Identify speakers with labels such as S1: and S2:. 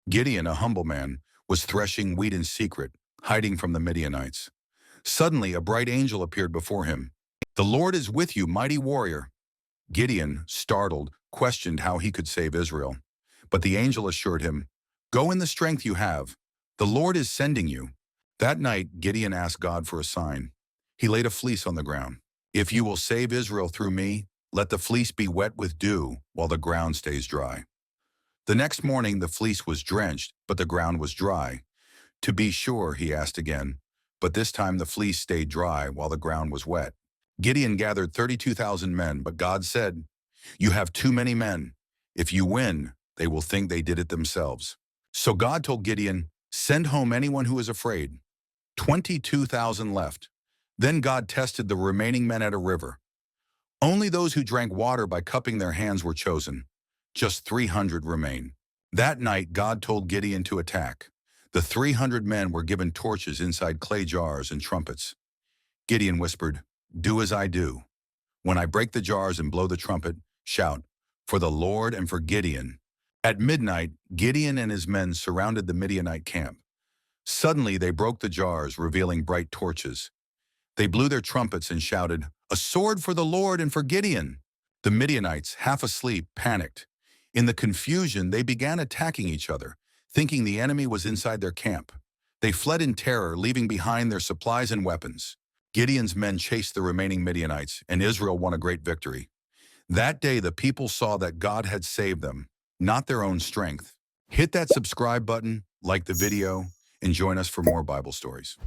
S1: Gideon, a humble man, was threshing wheat in secret, hiding from the Midianites. Suddenly, a bright angel appeared before him. "The Lord is with you, mighty warrior." Gideon, startled, questioned how he could save Israel. But the angel assured him, "Go in the strength you have. The Lord is sending you." That night, Gideon asked God for a sign. He laid a fleece on the ground. "If you will save Israel through me, let the fleece be wet with dew while the ground stays dry." The next morning, the fleece was drenched, but the ground was dry. "To be sure," he asked again, but this time the fleece stayed dry while the ground was wet. Gideon gathered 32,000 men, but God said, "You have too many men. If you win, they will think they did it themselves." So God told Gideon, "Send home anyone who is afraid." 22,000 left. Then God tested the remaining men at a river. Only those who drank water by cupping their hands were chosen. Just 300 remain. That night, God told Gideon to attack. The 300 men were given torches inside clay jars and trumpets. Gideon whispered, "Do as I do. When I break the jars and blow the trumpet, shout, 'For the Lord and for Gideon.'" At midnight, Gideon and his men surrounded the Midianite camp. Suddenly, they broke the jars, revealing bright torches. They blew their trumpets and shouted, "A sword for the Lord and for Gideon!" The Midianites, half asleep, panicked. In the confusion, they began attacking each other, thinking the enemy was inside their camp. They fled in terror, leaving behind their supplies and weapons. Gideon's men chased the remaining Midianites, and Israel won a great victory. That day, the people saw that God had saved them, not their own strength. Hit that subscribe button, like the video, and join us for more Bible stories.